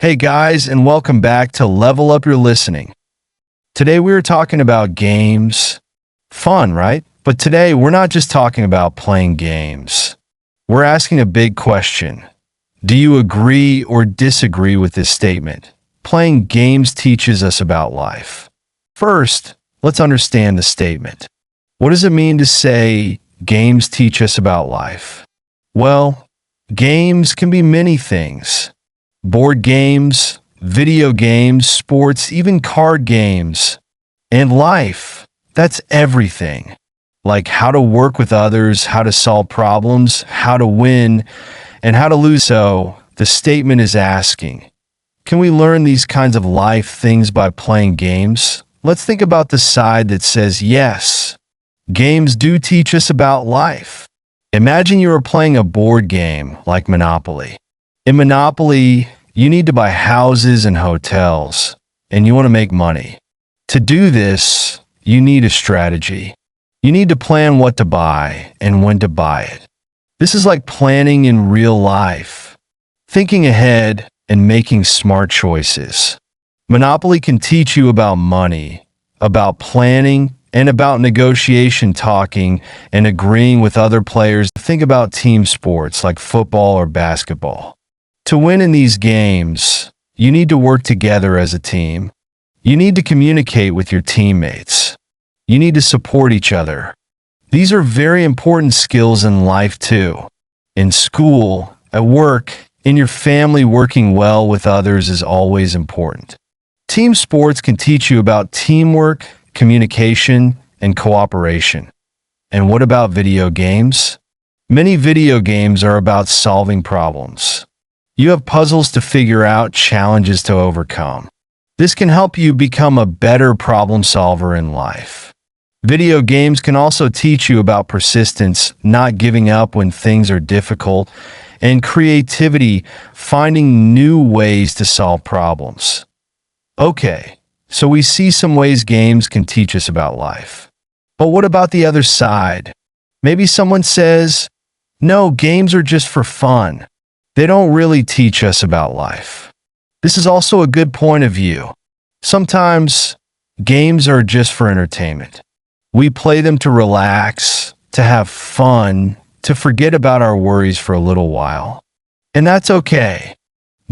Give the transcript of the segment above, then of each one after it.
Hey guys, and welcome back to Level Up Your Listening. Today we are talking about games. Fun, right? But today we're not just talking about playing games. We're asking a big question. Do you agree or disagree with this statement? Playing games teaches us about life. First, let's understand the statement. What does it mean to say games teach us about life? Well, games can be many things. Board games, video games, sports, even card games. And life, that's everything. Like how to work with others, how to solve problems, how to win, and how to lose. So, the statement is asking, can we learn these kinds of life things by playing games? Let's think about the side that says yes. Games do teach us about life. Imagine you are playing a board game like Monopoly. In Monopoly, you need to buy houses and hotels, and you want to make money. To do this, you need a strategy. You need to plan what to buy and when to buy it. This is like planning in real life, thinking ahead and making smart choices. Monopoly can teach you about money, about planning, and about negotiation, talking and agreeing with other players. Think about team sports like football or basketball. To win in these games, you need to work together as a team. You need to communicate with your teammates. You need to support each other. These are very important skills in life too. In school, at work, in your family, working well with others is always important. Team sports can teach you about teamwork, communication, and cooperation. And what about video games? Many video games are about solving problems. You have puzzles to figure out, challenges to overcome. This can help you become a better problem solver in life. Video games can also teach you about persistence, not giving up when things are difficult, and creativity, finding new ways to solve problems. Okay, so we see some ways games can teach us about life. But what about the other side? Maybe someone says, no, games are just for fun. They don't really teach us about life. This is also a good point of view. Sometimes, games are just for entertainment. We play them to relax, to have fun, to forget about our worries for a little while. And that's okay.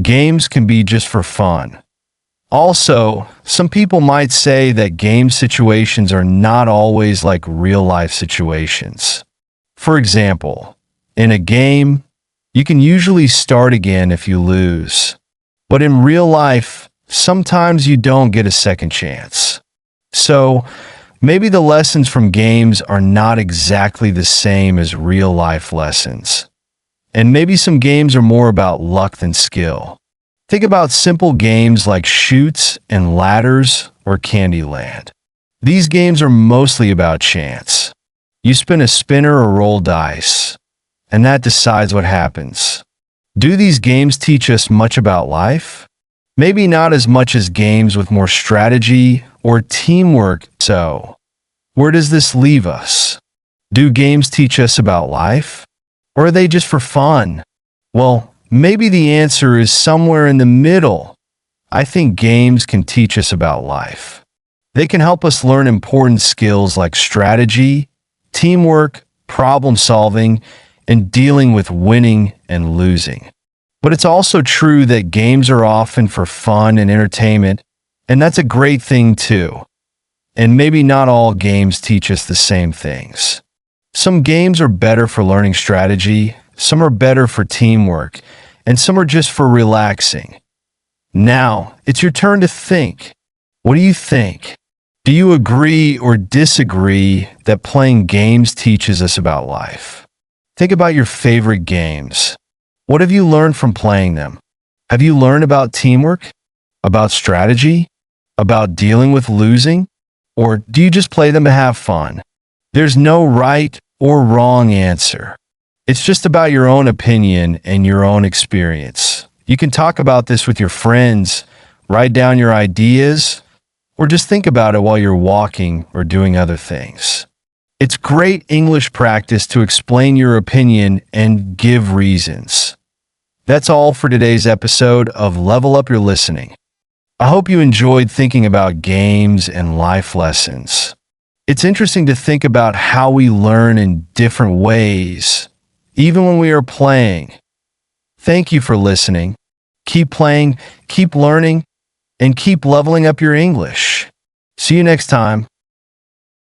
Games can be just for fun. Also, some people might say that game situations are not always like real-life situations. For example, in a game, you can usually start again if you lose. But in real life, sometimes you don't get a second chance. So, maybe the lessons from games are not exactly the same as real-life lessons. And maybe some games are more about luck than skill. Think about simple games like Chutes and Ladders or Candyland. These games are mostly about chance. You spin a spinner or roll dice, and that decides what happens. Do these games teach us much about life? Maybe not as much as games with more strategy or teamwork. So, where does this leave us? Do games teach us about life? Or are they just for fun? Well, maybe the answer is somewhere in the middle. I think games can teach us about life. They can help us learn important skills like strategy, teamwork, problem solving, and dealing with winning and losing. But it's also true that games are often for fun and entertainment, and that's a great thing too. And maybe not all games teach us the same things. Some games are better for learning strategy, some are better for teamwork, and some are just for relaxing. Now, it's your turn to think. What do you think? Do you agree or disagree that playing games teaches us about life? Think about your favorite games. What have you learned from playing them? Have you learned about teamwork? About strategy? About dealing with losing? Or do you just play them to have fun? There's no right or wrong answer. It's just about your own opinion and your own experience. You can talk about this with your friends, write down your ideas, or just think about it while you're walking or doing other things. It's great English practice to explain your opinion and give reasons. That's all for today's episode of Level Up Your Listening. I hope you enjoyed thinking about games and life lessons. It's interesting to think about how we learn in different ways, even when we are playing. Thank you for listening. Keep playing, keep learning, and keep leveling up your English. See you next time.